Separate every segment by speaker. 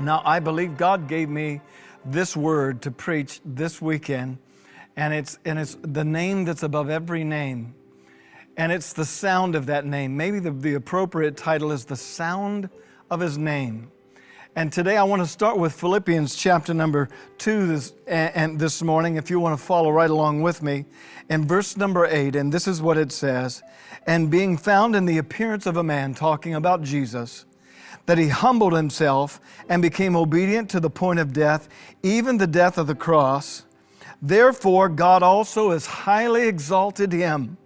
Speaker 1: Now, I believe God gave me this word to preach this weekend, and it's the name that's above every name, and it's the sound of that name. Maybe the appropriate title is The Sound of His Name. And today I want to start with Philippians chapter number 2 this morning, if you want to follow right along with me, in verse number 8, and this is what it says, "And being found in the appearance of a man," talking about Jesus, "that he humbled himself and became obedient to the point of death, even the death of the cross. Therefore God also has highly exalted him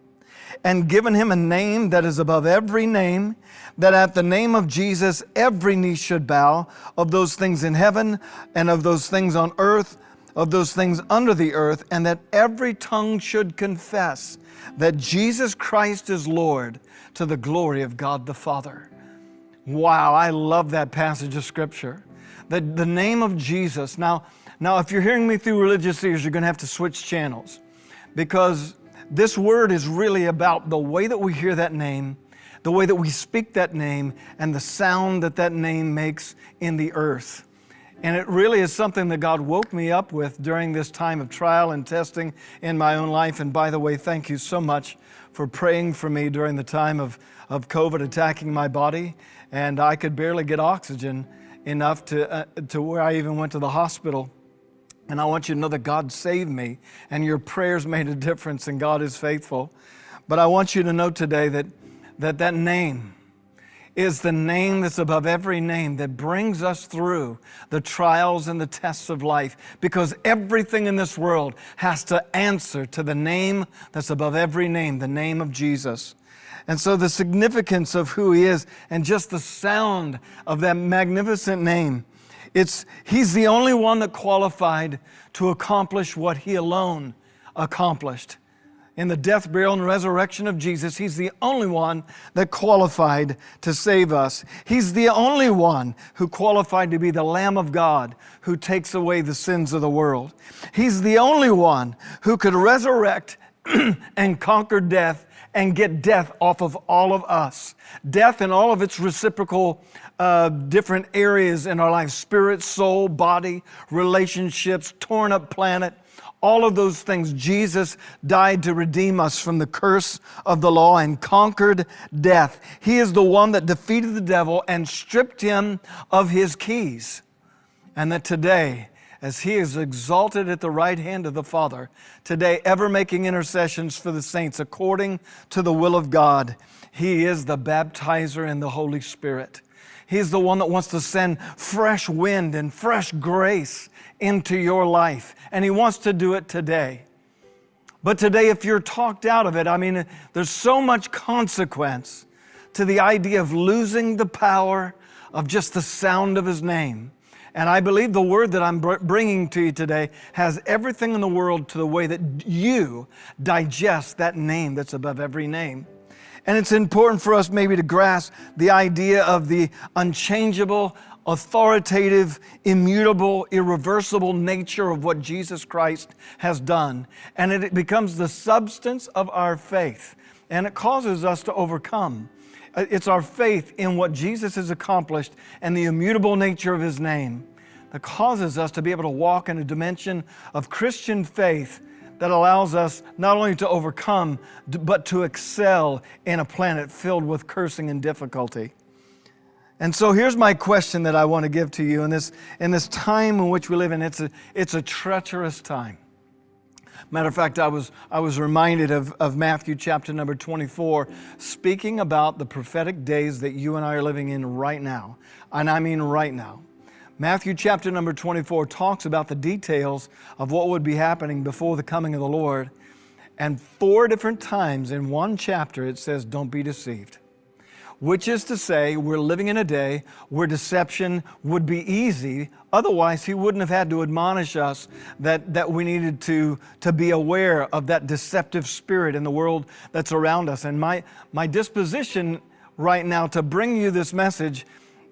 Speaker 1: and given him a name that is above every name, that at the name of Jesus every knee should bow, of those things in heaven and of those things on earth, of those things under the earth, and that every tongue should confess that Jesus Christ is Lord, to the glory of God the Father." Wow, I love that passage of Scripture. The name of Jesus. Now, if you're hearing me through religious ears, you're going to have to switch channels, because this word is really about the way that we hear that name, the way that we speak that name, and the sound that that name makes in the earth. And it really is something that God woke me up with during this time of trial and testing in my own life. And by the way, thank you so much for praying for me during the time of COVID attacking my body. And I could barely get oxygen enough to where I even went to the hospital. And I want you to know that God saved me, and your prayers made a difference, and God is faithful. But I want you to know today that name is the name that's above every name, that brings us through the trials and the tests of life, because everything in this world has to answer to the name that's above every name, the name of Jesus. And so the significance of who He is and just the sound of that magnificent name, He's the only one that qualified to accomplish what He alone accomplished. In the death, burial, and resurrection of Jesus, He's the only one that qualified to save us. He's the only one who qualified to be the Lamb of God who takes away the sins of the world. He's the only one who could resurrect and conquer death and get death off of all of us. Death in all of its reciprocal different areas in our life: spirit, soul, body, relationships, torn up planet. All of those things. Jesus died to redeem us from the curse of the law and conquered death. He is the one that defeated the devil and stripped him of his keys. And that today, as He is exalted at the right hand of the Father, today ever making intercessions for the saints according to the will of God, He is the baptizer in the Holy Spirit. He's the one that wants to send fresh wind and fresh grace into your life. And He wants to do it today. But today, if you're talked out of it, there's so much consequence to the idea of losing the power of just the sound of His name. And I believe the word that I'm bringing to you today has everything in the world to the way that you digest that name that's above every name. And it's important for us maybe to grasp the idea of the unchangeable, authoritative, immutable, irreversible nature of what Jesus Christ has done. And it becomes the substance of our faith. And it causes us to overcome. It's our faith in what Jesus has accomplished and the immutable nature of His name that causes us to be able to walk in a dimension of Christian faith that allows us not only to overcome, but to excel in a planet filled with cursing and difficulty. And so here's my question that I want to give to you in this time in which we live in. It's a treacherous time. Matter of fact, I was reminded of Matthew chapter number 24, speaking about the prophetic days that you and I are living in right now. And I mean right now. Matthew chapter number 24 talks about the details of what would be happening before the coming of the Lord. And 4 different times in one chapter it says, don't be deceived. Which is to say, we're living in a day where deception would be easy. Otherwise, He wouldn't have had to admonish us that we needed to be aware of that deceptive spirit in the world that's around us. And my disposition right now to bring you this message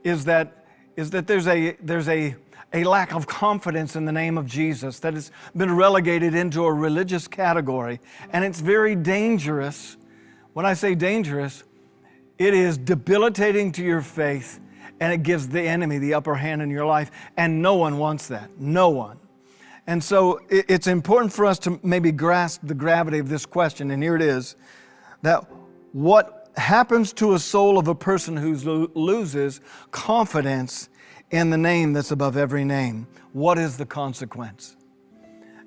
Speaker 1: is that there's a lack of confidence in the name of Jesus that has been relegated into a religious category. And it's very dangerous. When I say dangerous, it is debilitating to your faith, and it gives the enemy the upper hand in your life. And no one wants that. No one. And so it's important for us to maybe grasp the gravity of this question. And here it is, that what happens to a soul of a person who loses confidence in the name that's above every name? What is the consequence?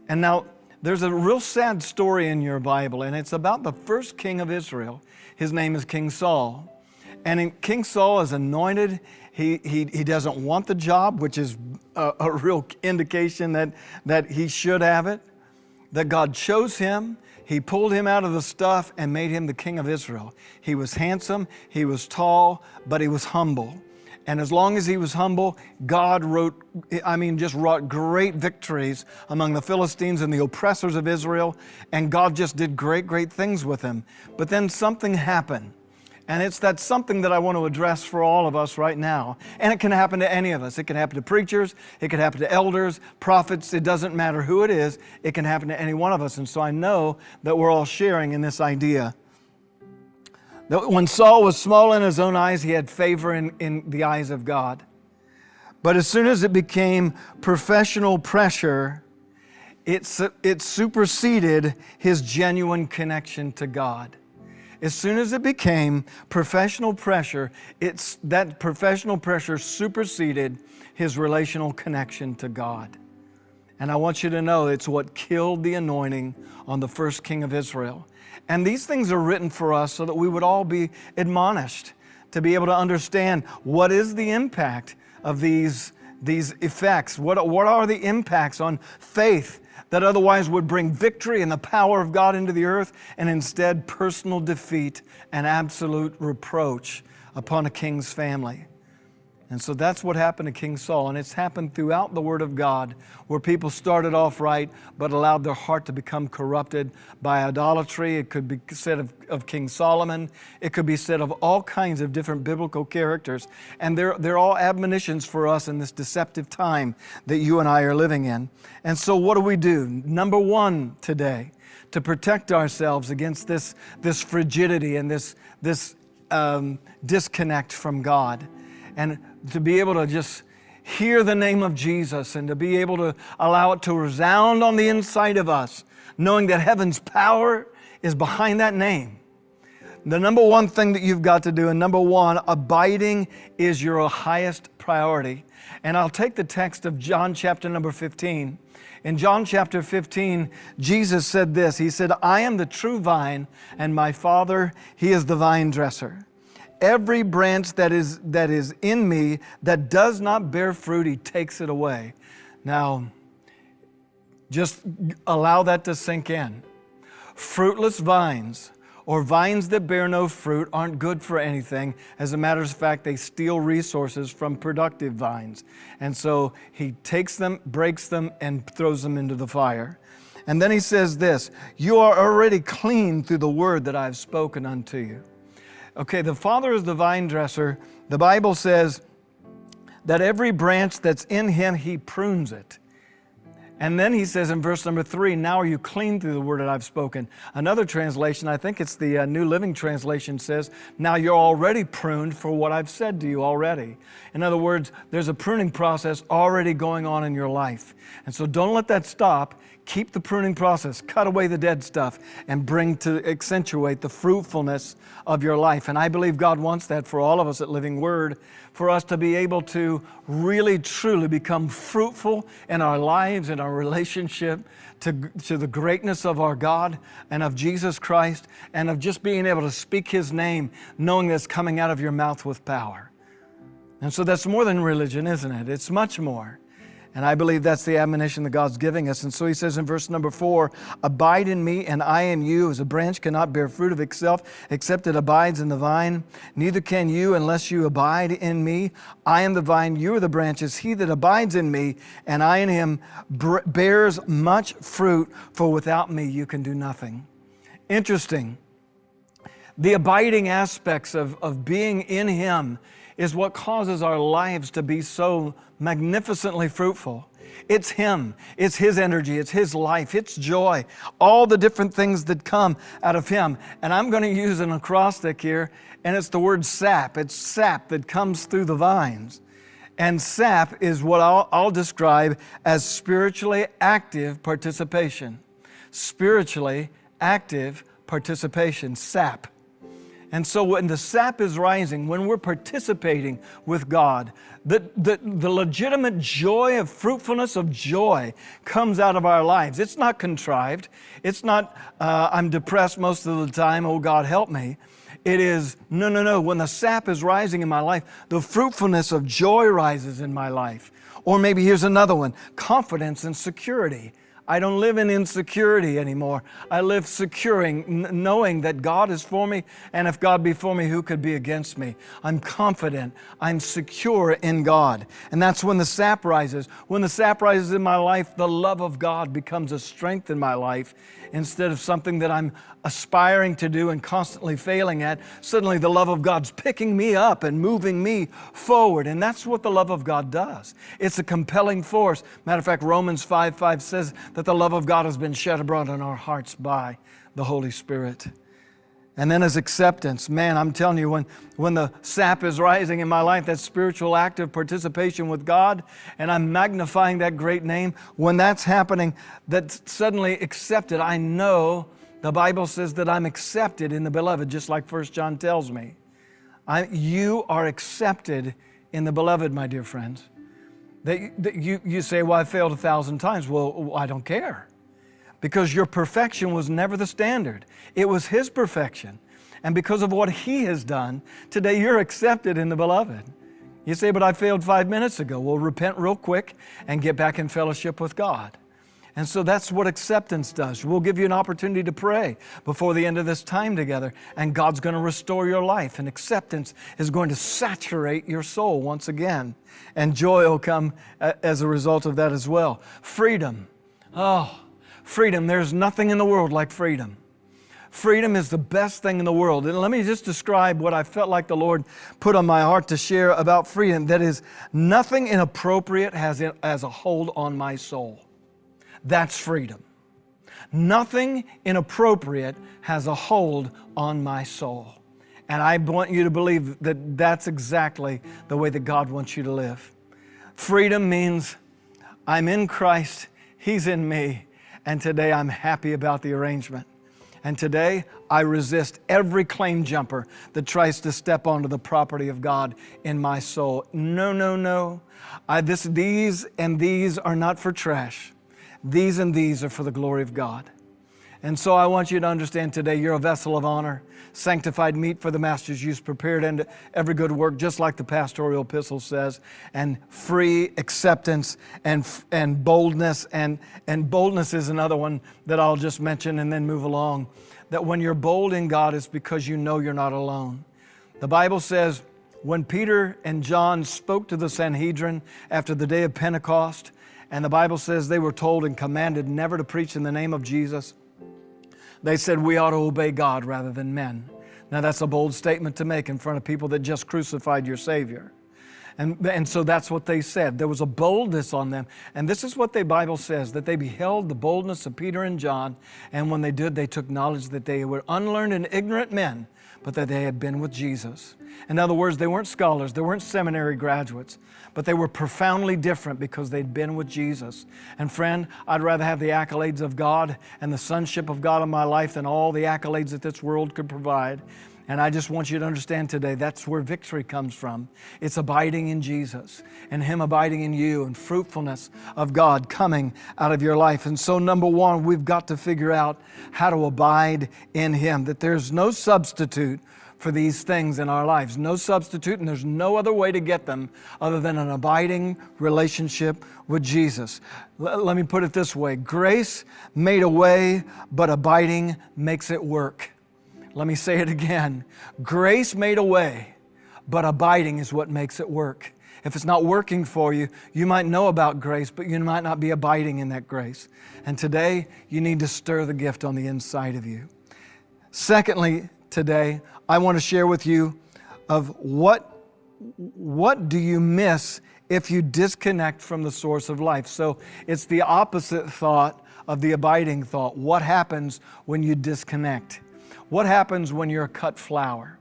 Speaker 1: And now, there's a real sad story in your Bible, and it's about the first king of Israel. His name is King Saul. And King Saul is anointed. He doesn't want the job, which is a real indication that he should have it, that God chose him. He pulled him out of the stuff and made him the king of Israel. He was handsome, he was tall, but he was humble. And as long as he was humble, God just wrought great victories among the Philistines and the oppressors of Israel. And God just did great, great things with him. But then something happened. And it's that something that I want to address for all of us right now. And it can happen to any of us. It can happen to preachers. It can happen to elders, prophets. It doesn't matter who it is. It can happen to any one of us. And so I know that we're all sharing in this idea. When Saul was small in his own eyes, he had favor in the eyes of God. But as soon as it became professional pressure, it superseded his genuine connection to God. As soon as it became professional pressure, that professional pressure superseded his relational connection to God. And I want you to know it's what killed the anointing on the first king of Israel. And these things are written for us so that we would all be admonished to be able to understand what is the impact of these effects. What are the impacts on faith that otherwise would bring victory and the power of God into the earth, and instead personal defeat and absolute reproach upon a king's family. And so that's what happened to King Saul, and it's happened throughout the Word of God, where people started off right, but allowed their heart to become corrupted by idolatry. It could be said of King Solomon. It could be said of all kinds of different biblical characters. And they're all admonitions for us in this deceptive time that you and I are living in. And so what do? Number one today, to protect ourselves against this frigidity and this disconnect from God, and to be able to just hear the name of Jesus and to be able to allow it to resound on the inside of us, knowing that heaven's power is behind that name. The number one thing that you've got to do, and number one, abiding is your highest priority. And I'll take the text of John chapter number 15. In John chapter 15, Jesus said this. He said, "I am the true vine, and my Father, He is the vine dresser. Every branch that is in me that does not bear fruit, He takes it away." Now, just allow that to sink in. Fruitless vines, or vines that bear no fruit, aren't good for anything. As a matter of fact, they steal resources from productive vines. And so He takes them, breaks them, and throws them into the fire. And then He says this, "You are already clean through the word that I have spoken unto you." Okay, the Father is the vine dresser. The Bible says that every branch that's in Him, He prunes it. And then He says in verse number 3, "Now are you clean through the word that I've spoken." Another translation, I think it's the New Living Translation, says, "Now you're already pruned for what I've said to you already." In other words, there's a pruning process already going on in your life. And so don't let that stop. Keep the pruning process. Cut away the dead stuff and bring to accentuate the fruitfulness of your life. And I believe God wants that for all of us at Living Word, for us to be able to really, truly become fruitful in our lives, in our relationship to the greatness of our God and of Jesus Christ, and of just being able to speak His name, knowing that it's coming out of your mouth with power. And so that's more than religion, isn't it? It's much more. And I believe that's the admonition that God's giving us. And so He says in verse number 4, "Abide in me, and I in you, as a branch cannot bear fruit of itself, except it abides in the vine. Neither can you unless you abide in me. I am the vine, you are the branches. He that abides in me, and I in him, bears much fruit, for without me you can do nothing." Interesting. The abiding aspects of being in Him is what causes our lives to be so magnificently fruitful. It's Him. It's His energy. It's His life. It's joy. All the different things that come out of Him. And I'm going to use an acrostic here. and it's the word sap. It's sap that comes through the vines. And sap is what I'll describe as spiritually active participation. Spiritually active participation, sap. And so when the sap is rising, when we're participating with God, the legitimate joy of fruitfulness of joy comes out of our lives. It's not contrived. It's not, I'm depressed most of the time, oh God, help me. It is, no. When the sap is rising in my life, the fruitfulness of joy rises in my life. Or maybe here's another one, confidence and security. I don't live in insecurity anymore. I live securing, knowing that God is for me, and if God be for me, who could be against me? I'm confident. I'm secure in God. And that's when the sap rises. When the sap rises in my life, the love of God becomes a strength in my life instead of something that I'm aspiring to do and constantly failing at. Suddenly the love of God's picking me up and moving me forward. And that's what the love of God does. It's a compelling force. Matter of fact, Romans 5:5 says that the love of God has been shed abroad in our hearts by the Holy Spirit. And then as acceptance, man, I'm telling you, when the sap is rising in my life, that spiritual active participation with God, and I'm magnifying that great name, when that's happening, that's suddenly accepted. I know the Bible says that I'm accepted in the beloved, just like 1 John tells me. You are accepted in the beloved, my dear friends. You say, well, I failed 1,000 times. Well, I don't care. Because your perfection was never the standard. It was His perfection. And because of what He has done, today you're accepted in the beloved. You say, but I failed 5 minutes ago. Well, repent real quick and get back in fellowship with God. And so that's what acceptance does. We'll give you an opportunity to pray before the end of this time together, and God's going to restore your life, and acceptance is going to saturate your soul once again. And joy will come as a result of that as well. Freedom. Oh, freedom. There's nothing in the world like freedom. Freedom is the best thing in the world. And let me just describe what I felt like the Lord put on my heart to share about freedom. That is, nothing inappropriate has a hold on my soul. That's freedom. Nothing inappropriate has a hold on my soul. And I want you to believe that that's exactly the way that God wants you to live. Freedom means I'm in Christ, He's in me, and today I'm happy about the arrangement. And today I resist every claim jumper that tries to step onto the property of God in my soul. No. These and these are not for trash. These and these are for the glory of God. And so I want you to understand today you're a vessel of honor, sanctified meat for the Master's use, prepared unto every good work, just like the pastoral epistle says, and free acceptance and boldness. And boldness is another one that I'll just mention and then move along. That when you're bold in God, it's because you know you're not alone. The Bible says when Peter and John spoke to the Sanhedrin after the day of Pentecost, and the Bible says they were told and commanded never to preach in the name of Jesus, they said we ought to obey God rather than men. Now that's a bold statement to make in front of people that just crucified your Savior. And so that's what they said. There was a boldness on them. And this is what the Bible says, that they beheld the boldness of Peter and John, and when they did, they took knowledge that they were unlearned and ignorant men, but that they had been with Jesus. In other words, they weren't scholars, they weren't seminary graduates, but they were profoundly different because they'd been with Jesus. And friend, I'd rather have the accolades of God and the sonship of God in my life than all the accolades that this world could provide. And I just want you to understand today, that's where victory comes from. It's abiding in Jesus and Him abiding in you, and fruitfulness of God coming out of your life. And so number one, we've got to figure out how to abide in Him, that there's no substitute for these things in our lives. No substitute, and there's no other way to get them other than an abiding relationship with Jesus. Let me put it this way. Grace made a way, but abiding makes it work. Let me say it again. Grace made a way, but abiding is what makes it work. If it's not working for you, you might know about grace, but you might not be abiding in that grace. And today, you need to stir the gift on the inside of you. Secondly, today, I want to share with you of what do you miss if you disconnect from the source of life. So it's the opposite thought of the abiding thought. What happens when you disconnect? What happens when you're a cut flower?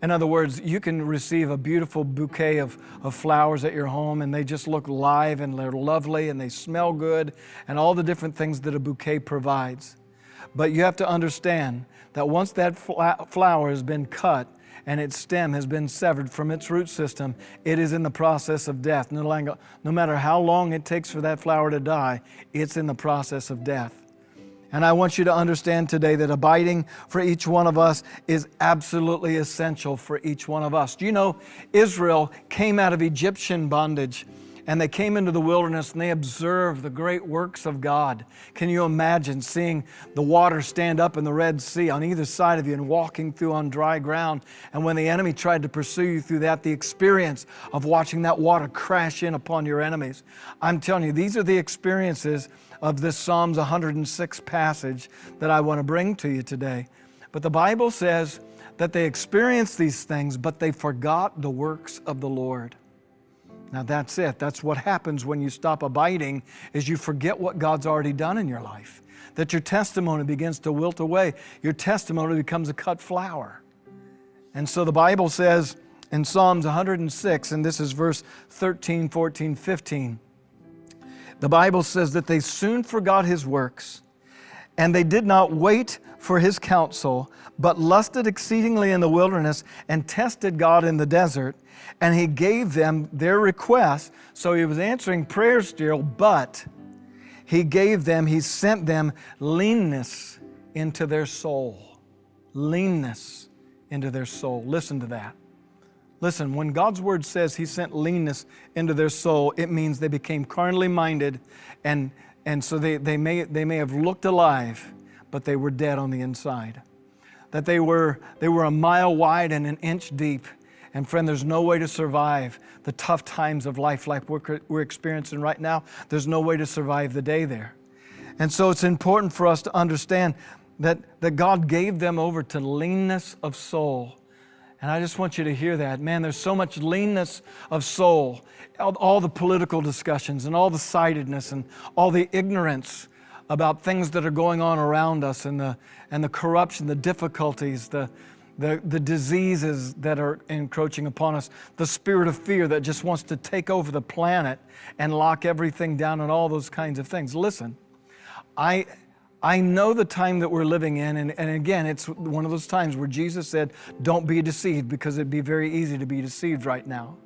Speaker 1: In other words, you can receive a beautiful bouquet of flowers at your home, and they just look live and they're lovely and they smell good and all the different things that a bouquet provides. But you have to understand that once that flower has been cut and its stem has been severed from its root system, it is in the process of death. No matter how long it takes for that flower to die, it's in the process of death. And I want you to understand today that abiding for each one of us is absolutely essential for each one of us. Do you know Israel came out of Egyptian bondage, and they came into the wilderness and they observed the great works of God. Can you imagine seeing the water stand up in the Red Sea on either side of you and walking through on dry ground? And when the enemy tried to pursue you through that, the experience of watching that water crash in upon your enemies. I'm telling you, these are the experiences of this Psalms 106 passage that I want to bring to you today. But the Bible says that they experienced these things, but they forgot the works of the Lord. Now that's it. That's what happens when you stop abiding, is you forget what God's already done in your life. That your testimony begins to wilt away. Your testimony becomes a cut flower. And so the Bible says in Psalms 106, and this is verse 13, 14, 15, the Bible says that they soon forgot His works, and they did not wait for His counsel, but lusted exceedingly in the wilderness and tested God in the desert, and He gave them their requests. So He was answering prayers still, but He sent them leanness into their soul. Leanness into their soul. Listen to that. Listen, when God's Word says He sent leanness into their soul, it means they became carnally minded, and so they may have looked alive, but they were dead on the inside. That they were a mile wide and an inch deep. And friend, there's no way to survive the tough times of life like we're experiencing right now. There's no way to survive the day there. And so it's important for us to understand that God gave them over to leanness of soul. And I just want you to hear that. Man, there's so much leanness of soul. All the political discussions and all the sidedness and all the ignorance about things that are going on around us, and the corruption, the difficulties, the diseases that are encroaching upon us, the spirit of fear that just wants to take over the planet and lock everything down, and all those kinds of things. Listen, I know the time that we're living in, and again, it's one of those times where Jesus said, don't be deceived, because it'd be very easy to be deceived right now.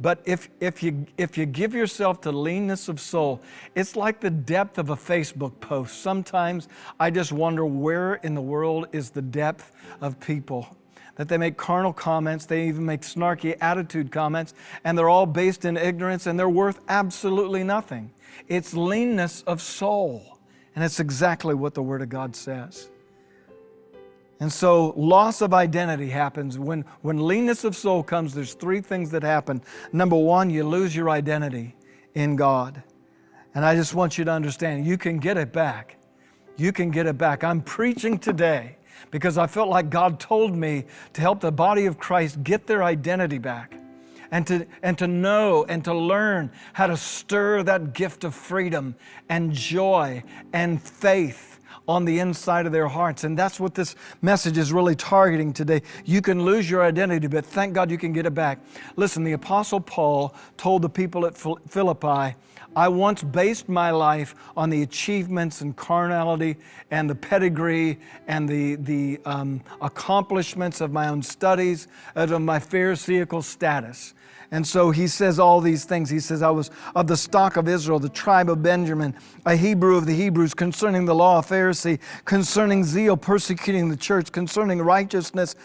Speaker 1: But if you give yourself to leanness of soul, it's like the depth of a Facebook post. Sometimes I just wonder, where in the world is the depth of people? That they make carnal comments, they even make snarky attitude comments, and they're all based in ignorance, and they're worth absolutely nothing. It's leanness of soul, and it's exactly what the Word of God says. And so loss of identity happens. When leanness of soul comes, there's three things that happen. Number one, you lose your identity in God. And I just want you to understand, you can get it back. You can get it back. I'm preaching today because I felt like God told me to help the body of Christ get their identity back, and to know and to learn how to stir that gift of freedom and joy and faith on the inside of their hearts. And that's what this message is really targeting today. You can lose your identity, but thank God you can get it back. Listen, the Apostle Paul told the people at Philippi, I once based my life on the achievements and carnality and the pedigree and the accomplishments of my own studies and of my Pharisaical status. And so he says all these things. He says, I was of the stock of Israel, the tribe of Benjamin, a Hebrew of the Hebrews, concerning the law, a Pharisee, concerning zeal, persecuting the church, concerning righteousness,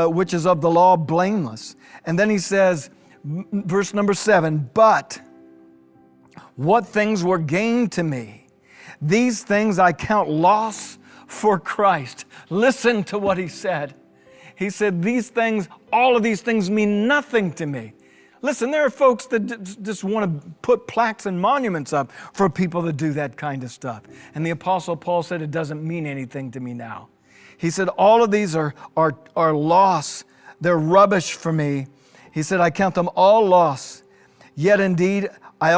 Speaker 1: which is of the law, blameless. And then he says, verse number 7, but what things were gained to me, these things I count loss for Christ. Listen to what he said. He said, these things, all of these things mean nothing to me. Listen, there are folks that just want to put plaques and monuments up for people that do that kind of stuff. And the Apostle Paul said, it doesn't mean anything to me now. He said, all of these are loss. They're rubbish for me. He said, I count them all loss. Yet indeed, I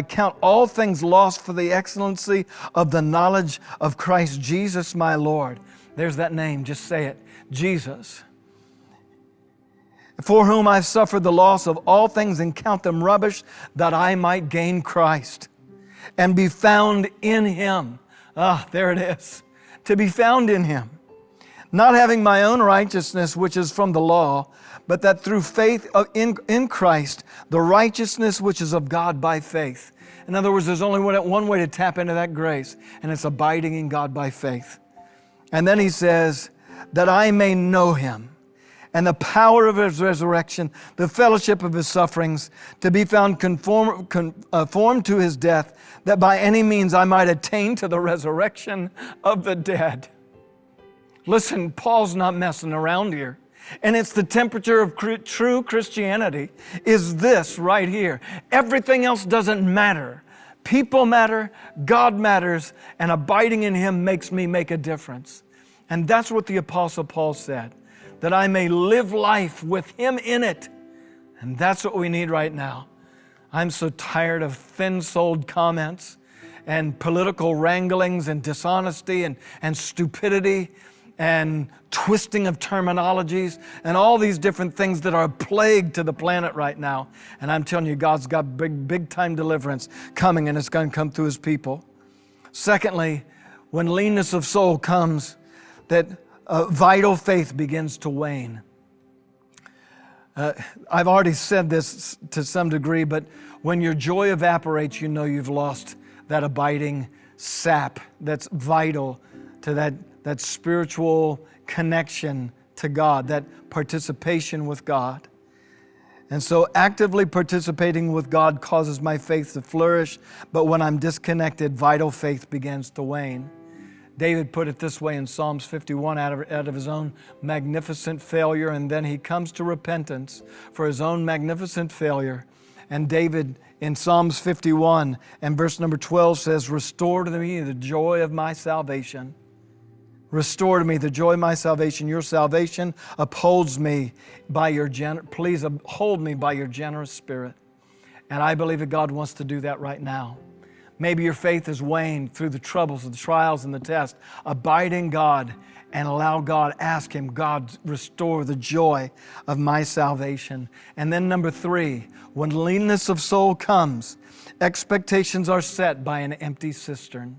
Speaker 1: count all things lost for the excellency of the knowledge of Christ Jesus my Lord. There's that name, just say it, Jesus. for whom I've suffered the loss of all things and count them rubbish, that I might gain Christ and be found in Him. There it is. To be found in Him. Not having my own righteousness, which is from the law, but that through faith in Christ, the righteousness which is of God by faith. In other words, there's only one way to tap into that grace, and it's abiding in God by faith. And then he says, that I may know Him and the power of His resurrection, the fellowship of His sufferings, to be found conformed to His death, that by any means I might attain to the resurrection of the dead. Listen, Paul's not messing around here. And it's the temperature of true Christianity is this right here. Everything else doesn't matter. People matter, God matters, and abiding in Him makes me make a difference. And that's what the Apostle Paul said, that I may live life with Him in it. And that's what we need right now. I'm so tired of thin-souled comments and political wranglings and dishonesty and stupidity and twisting of terminologies and all these different things that are a plague to the planet right now. And I'm telling you, God's got big time deliverance coming, and it's going to come through His people. Secondly, when leanness of soul comes, that vital faith begins to wane. I've already said this to some degree, but when your joy evaporates, you know you've lost that abiding sap that's vital to that spiritual connection to God, that participation with God. And so actively participating with God causes my faith to flourish, but when I'm disconnected, vital faith begins to wane. David put it this way in Psalms 51 out of his own magnificent failure, and then he comes to repentance for his own magnificent failure. And David in Psalms 51 and verse number 12 says, "Restore to me the joy of my salvation. Restore to me the joy of my salvation. Your salvation upholds me by your please uphold me by your generous spirit." And I believe that God wants to do that right now. Maybe your faith has waned through the troubles, the trials, and the tests. Abide in God and allow God, ask Him, God, restore the joy of my salvation. And then number 3, when leanness of soul comes, expectations are set by an empty cistern.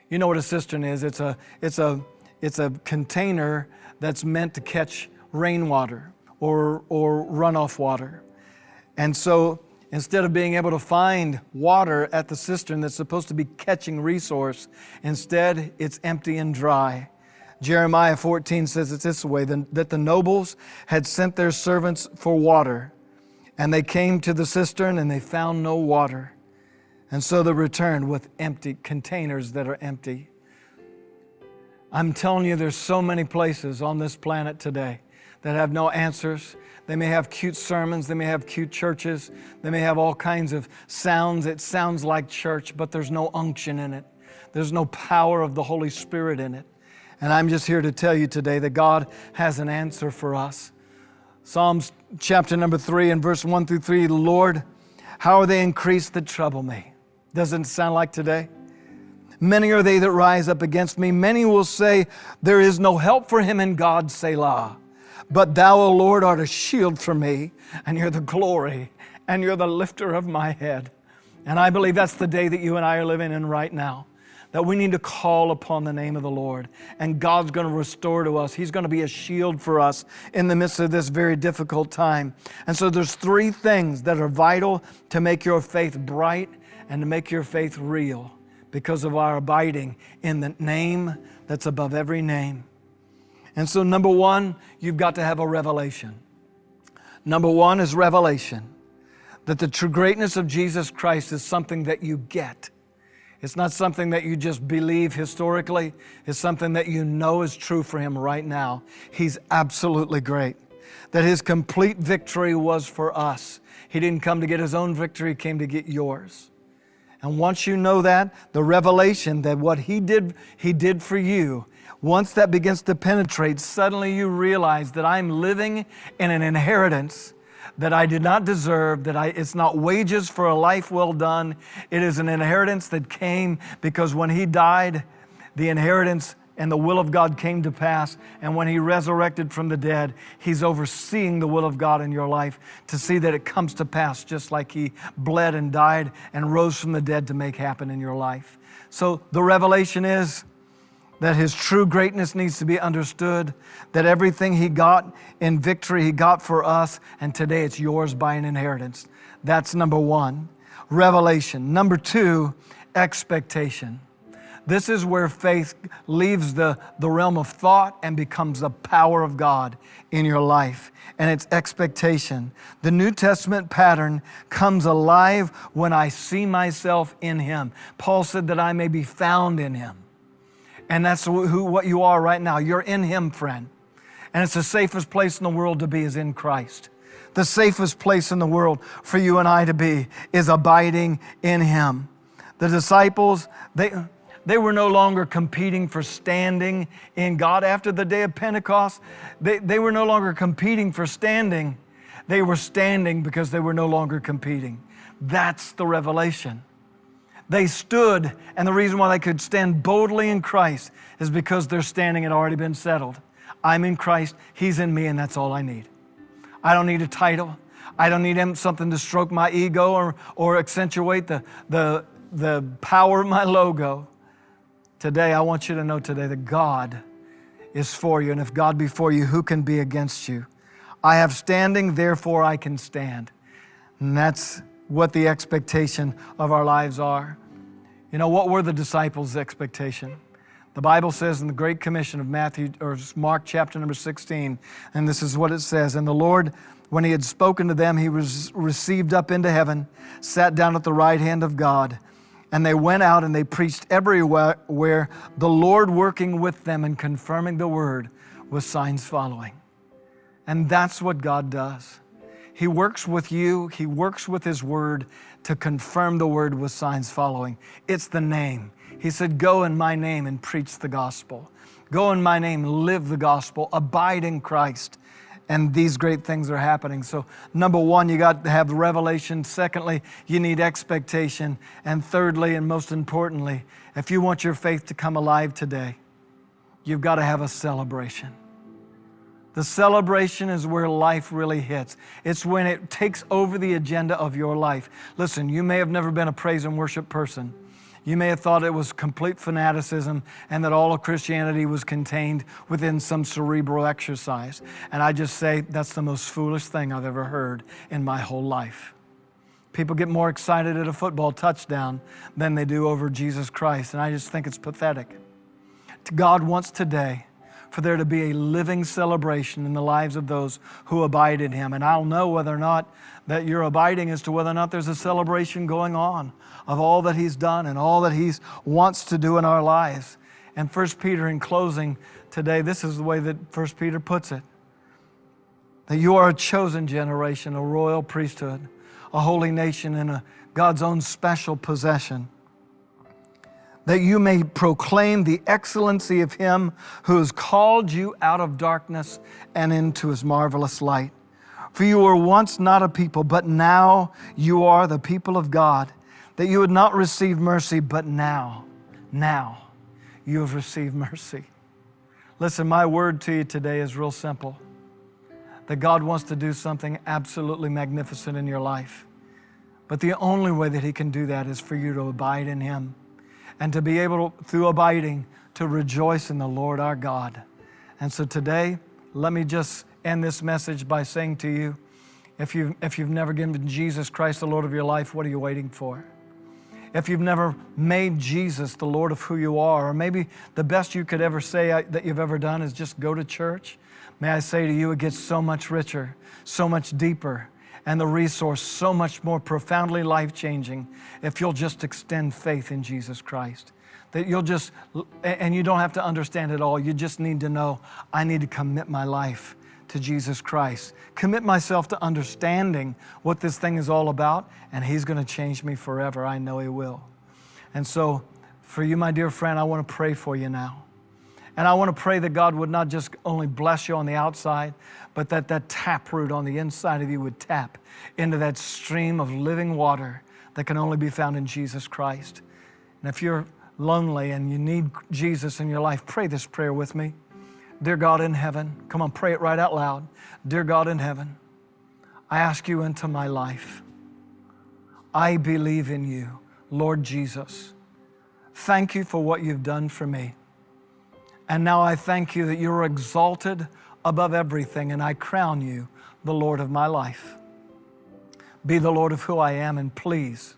Speaker 1: You know what a cistern is? It's a container that's meant to catch rainwater or runoff water. And so instead of being able to find water at the cistern that's supposed to be catching resource, instead it's empty and dry. Jeremiah 14 says it this way, that the nobles had sent their servants for water, and they came to the cistern and they found no water. And so they returned with empty containers that are empty. I'm telling you, there's so many places on this planet today that have no answers. They may have cute sermons, they may have cute churches, they may have all kinds of sounds. It sounds like church, but there's no unction in it. There's no power of the Holy Spirit in it. And I'm just here to tell you today that God has an answer for us. Psalms chapter number 3 and verse 1 through 3, Lord, how are they increased that trouble me? Doesn't it sound like today? Many are they that rise up against me. Many will say, there is no help for him in God, Selah. But thou, O Lord, art a shield for me, and you're the glory, and you're the lifter of my head. And I believe that's the day that you and I are living in right now, that we need to call upon the name of the Lord, and God's going to restore to us. He's going to be a shield for us in the midst of this very difficult time. And so there's 3 things that are vital to make your faith bright and to make your faith real because of our abiding in the name that's above every name. And so number 1, you've got to have a revelation. Number 1 is revelation, that the true greatness of Jesus Christ is something that you get. It's not something that you just believe historically. It's something that you know is true for Him right now. He's absolutely great. That His complete victory was for us. He didn't come to get His own victory, He came to get yours. And once you know that, the revelation that what He did for you, once that begins to penetrate, suddenly you realize that I'm living in an inheritance that I did not deserve, it's not wages for a life well done. It is an inheritance that came because when He died, the inheritance and the will of God came to pass. And when He resurrected from the dead, He's overseeing the will of God in your life to see that it comes to pass, just like He bled and died and rose from the dead to make happen in your life. So the revelation is that His true greatness needs to be understood, that everything He got in victory, He got for us, and today it's yours by an inheritance. That's number one, revelation. Number two, expectation. This is where faith leaves the realm of thought and becomes the power of God in your life. And it's expectation. The New Testament pattern comes alive when I see myself in Him. Paul said that I may be found in Him. And that's what you are right now. You're in Him, friend. And it's the safest place in the world to be is in Christ. The safest place in the world for you and I to be is abiding in Him. The disciples, they were no longer competing for standing in God. After the day of Pentecost, they were no longer competing for standing. They were standing because they were no longer competing. That's the revelation. They stood, and the reason why they could stand boldly in Christ is because their standing had already been settled. I'm in Christ, He's in me, and that's all I need. I don't need a title. I don't need something to stroke my ego or accentuate the power of my logo. Today, I want you to know today that God is for you. And if God be for you, who can be against you? I have standing, therefore I can stand. And that's what the expectation of our lives are. You know, what were the disciples' expectation? The Bible says in the Great Commission of Mark chapter number 16, and this is what it says, and the Lord, when He had spoken to them, He was received up into heaven, sat down at the right hand of God. And they went out and they preached everywhere, the Lord working with them and confirming the word with signs following. And that's what God does. He works with you. He works with His word to confirm the word with signs following. It's the name. He said, go in my name and preach the gospel. Go in my name, live the gospel, abide in Christ. And these great things are happening. So number one, you got to have the revelation. Secondly, you need expectation. And thirdly, and most importantly, if you want your faith to come alive today, you've got to have a celebration. The celebration is where life really hits. It's when it takes over the agenda of your life. Listen, you may have never been a praise and worship person. You may have thought it was complete fanaticism and that all of Christianity was contained within some cerebral exercise. And I just say that's the most foolish thing I've ever heard in my whole life. People get more excited at a football touchdown than they do over Jesus Christ. And I just think it's pathetic. God wants today for there to be a living celebration in the lives of those who abide in Him. And I'll know whether or not that you're abiding as to whether or not there's a celebration going on of all that He's done and all that He wants to do in our lives. And 1 Peter, in closing today, this is the way that 1 Peter puts it. That you are a chosen generation, a royal priesthood, a holy nation, and God's own special possession, that you may proclaim the excellency of Him who has called you out of darkness and into His marvelous light. For you were once not a people, but now you are the people of God, that you had not received mercy, but now you have received mercy. Listen, my word to you today is real simple, that God wants to do something absolutely magnificent in your life. But the only way that He can do that is for you to abide in Him and to be able to, through abiding, to rejoice in the Lord our God. And so today, let me just end this message by saying to you, if you've never given Jesus Christ the Lord of your life, what are you waiting for? If you've never made Jesus the Lord of who you are, or maybe the best you could ever say that you've ever done is just go to church, may I say to you, it gets so much richer, so much deeper, and the resource so much more profoundly life-changing if you'll just extend faith in Jesus Christ. That you'll just, and you don't have to understand it all, you just need to know, I need to commit my life to Jesus Christ. Commit myself to understanding what this thing is all about, and He's going to change me forever. I know He will. And so, for you, my dear friend, I want to pray for you now. And I want to pray that God would not just only bless you on the outside, but that taproot on the inside of you would tap into that stream of living water that can only be found in Jesus Christ. And if you're lonely and you need Jesus in your life, pray this prayer with me. Dear God in heaven, come on, pray it right out loud. Dear God in heaven, I ask you into my life. I believe in you, Lord Jesus. Thank you for what you've done for me. And now I thank you that you're exalted above everything, and I crown you the Lord of my life. Be the Lord of who I am, and please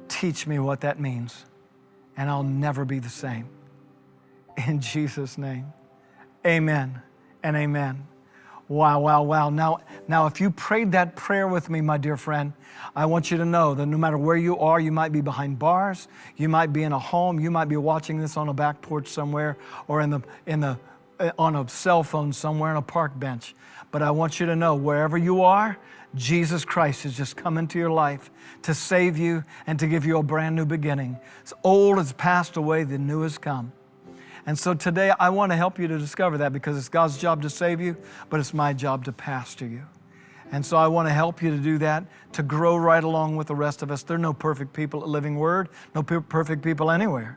Speaker 1: teach me what that means, and I'll never be the same. In Jesus' name, amen and amen. Wow, wow, wow. Now, if you prayed that prayer with me, my dear friend, I want you to know that no matter where you are, you might be behind bars, you might be in a home, you might be watching this on a back porch somewhere, or on a cell phone somewhere on a park bench. But I want you to know, wherever you are, Jesus Christ has just come into your life to save you and to give you a brand new beginning. It's old has passed away, the new has come. And so today I want to help you to discover that, because it's God's job to save you, but it's my job to pastor you. And so I want to help you to do that, to grow right along with the rest of us. There are no perfect people at Living Word, no perfect people anywhere.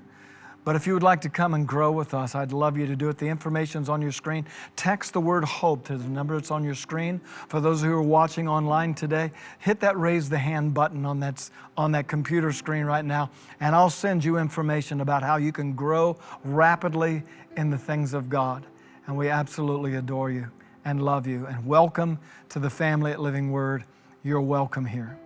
Speaker 1: But if you would like to come and grow with us, I'd love you to do it. The information's on your screen. Text the word HOPE to the number that's on your screen. For those who are watching online today, hit that raise the hand button on that computer screen right now, and I'll send you information about how you can grow rapidly in the things of God. And we absolutely adore you and love you. And welcome to the family at Living Word. You're welcome here.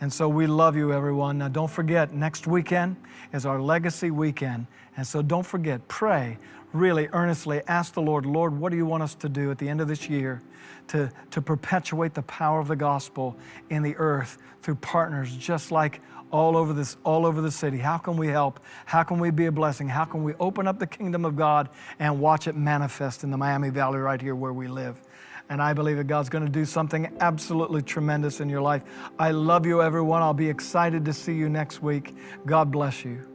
Speaker 1: And so we love you, everyone. Now, don't forget, next weekend is our Legacy Weekend. And so don't forget, pray really earnestly. Ask the Lord, Lord, what do you want us to do at the end of this year to perpetuate the power of the gospel in the earth through partners just like all over the city? How can we help? How can we be a blessing? How can we open up the kingdom of God and watch it manifest in the Miami Valley right here where we live? And I believe that God's going to do something absolutely tremendous in your life. I love you, everyone. I'll be excited to see you next week. God bless you.